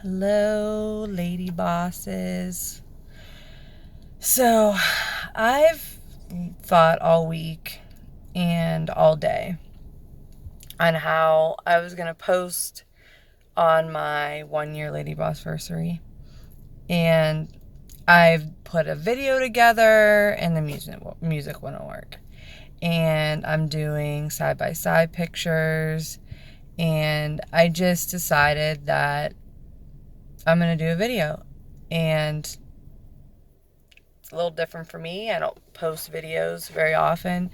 Hello, lady bosses. So, I've thought all week and all day on how I was going to post on my 1 year Lady Boss anniversary. And I've put a video together and the music wouldn't work. And I'm doing side-by-side pictures. And I just decided that I'm going to do a video. And it's a little different for me. I don't post videos very often.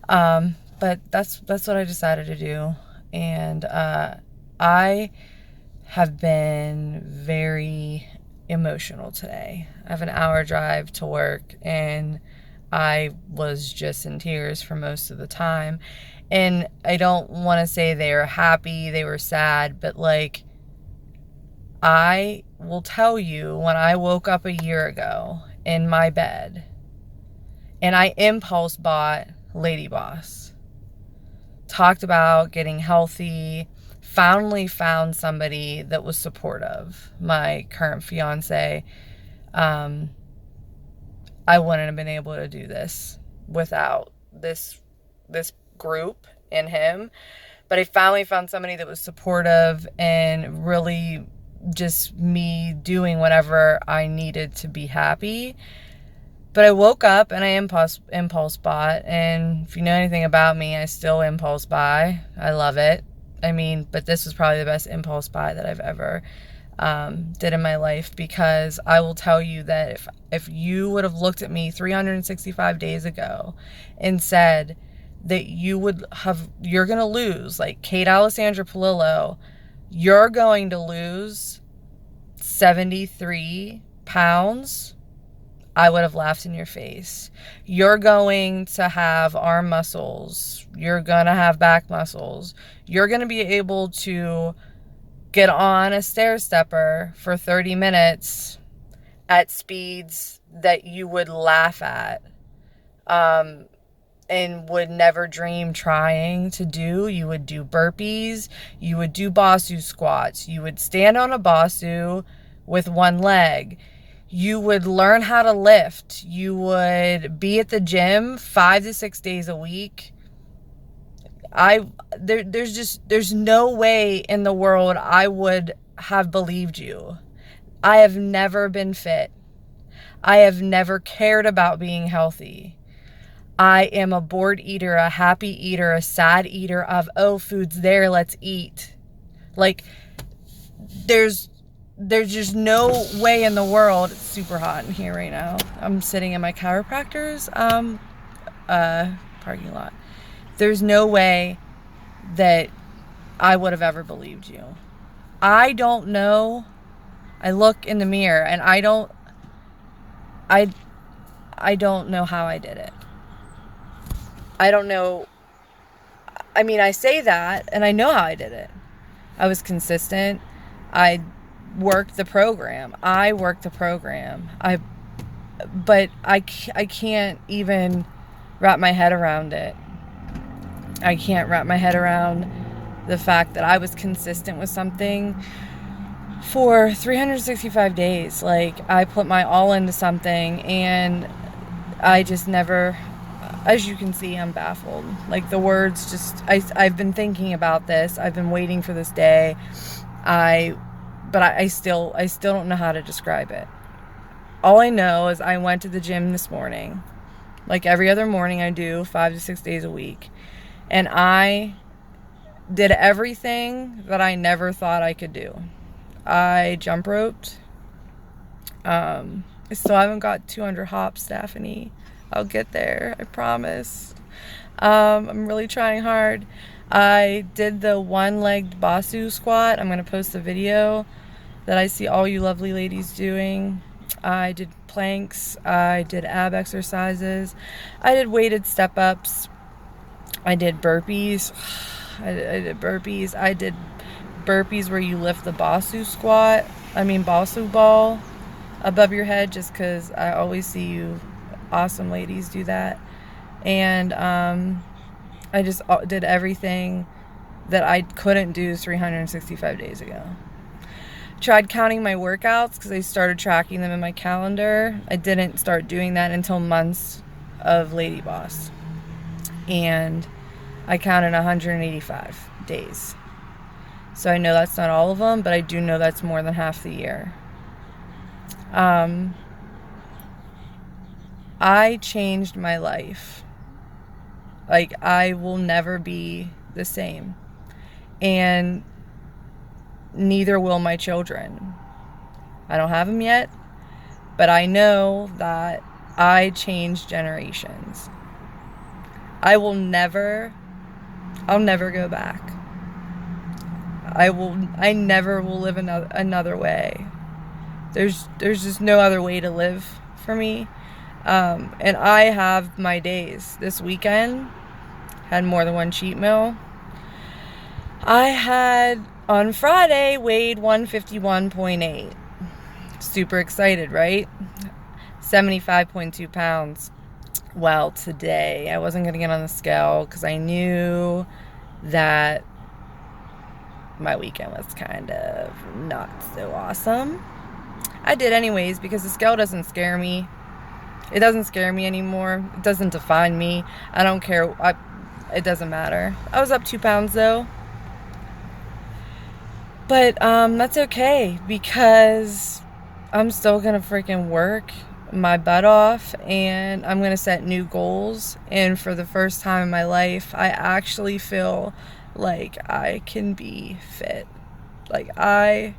But that's what I decided to do. And I have been very emotional today. I have an hour drive to work and I was just in tears for most of the time. And I don't want to say they were happy, they were sad, but like, I will tell you, when I woke up a year ago in my bed and I impulse bought LadyBoss, talked about getting healthy, finally found somebody that was supportive, my current fiance. I wouldn't have been able to do this without this group and him. But I finally found somebody that was supportive and really just me doing whatever I needed to be happy. But I woke up and I impulse bought. And if you know anything about me, I still impulse buy. I love it. I mean, but this was probably the best impulse buy that I've ever did in my life, because I will tell you that if you would have looked at me 365 days ago and said that you're going to lose, like Kate Alessandra Polillo, you're going to lose 73 pounds, I would have laughed in your face. You're going to have arm muscles. You're going to have back muscles. You're going to be able to get on a stair stepper for 30 minutes at speeds that you would laugh at and would never dream trying to do. You would do burpees. You would do Bosu squats. You would stand on a Bosu with one leg. You would learn how to lift. You would be at the gym 5 to 6 days a week. There's no way in the world I would have believed you. I have never been fit. I have never cared about being healthy. I am a bored eater, a happy eater, a sad eater of, oh, food's there, let's eat. Like, there's just no way in the world. It's super hot in here right now. I'm sitting in my chiropractor's parking lot. There's no way that I would have ever believed you. I don't know. I look in the mirror and I don't know how I did it. I don't know. I mean, I say that and I know how I did it. I was consistent. I worked the program. But I can't even wrap my head around it. I can't wrap my head around the fact that I was consistent with something for 365 days. Like, I put my all into something and I just never, as you can see, I'm baffled. Like, the words just, I've been thinking about this. I've been waiting for this day. But I still don't know how to describe it. All I know is I went to the gym this morning, like every other morning I do, 5 to 6 days a week. And I did everything that I never thought I could do. I jump roped. I still haven't got 200 hops, Stephanie. I'll get there, I promise. I'm really trying hard. I did the one-legged Bosu squat. I'm going to post a video that I see all you lovely ladies doing. I did planks. I did ab exercises. I did weighted step-ups. I did burpees. I did burpees where you lift the Bosu ball above your head, just because I always see you awesome ladies do that. And I just did everything that I couldn't do 365 days ago. tried counting my workouts because I started tracking them in my calendar. I didn't start doing that until months of LadyBoss. And I counted 185 days. So I know that's not all of them, but I do know that's more than half the year. I changed my life. Like, I will never be the same. And neither will my children. I don't have them yet, but I know that I changed generations. I'll never go back. I never will live another way. There's just no other way to live for me. And I have my days. This weekend, had more than one cheat meal. I had, on Friday, weighed 151.8. Super excited, right? 75.2 pounds. Well, today, I wasn't going to get on the scale because I knew that my weekend was kind of not so awesome. I did anyways because the scale doesn't scare me. It doesn't scare me anymore. It doesn't define me. I don't care. It doesn't matter. I was up 2 pounds though. But that's okay because I'm still going to freaking work my butt off and I'm going to set new goals. And for the first time in my life, I actually feel like I can be fit. Like I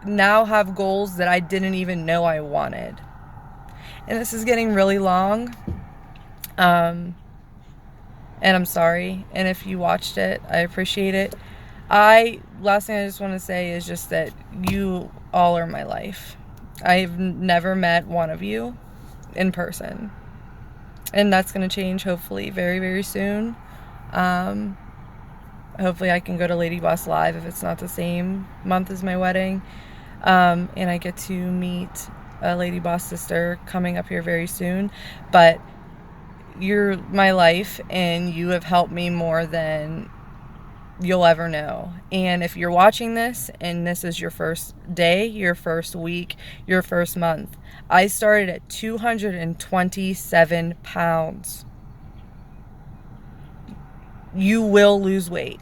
now have goals that I didn't even know I wanted. And this is getting really long. And I'm sorry. And if you watched it, I appreciate it. Last thing I just want to say is just that you all are my life. I've never met one of you in person. And that's going to change hopefully very, very soon. Hopefully I can go to LadyBoss Live if it's not the same month as my wedding. And I get to meet a LadyBoss sister coming up here very soon. But you're my life and you have helped me more than you'll ever know. And if you're watching this and this is your first day, your first week, your first month, I started at 227 pounds. You will lose weight.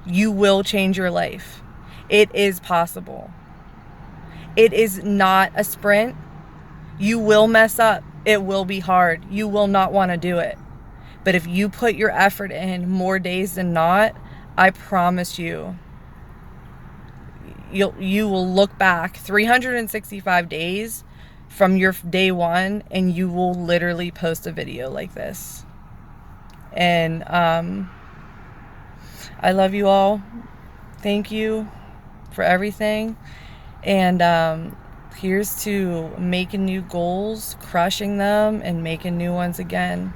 You will change your life. It is possible. It is not a sprint. You will mess up. It will be hard. You will not want to do it. But if you put your effort in more days than not, I promise you, you will look back 365 days from your day one and you will literally post a video like this. And I love you all. Thank you for everything. And here's to making new goals, crushing them, and making new ones again.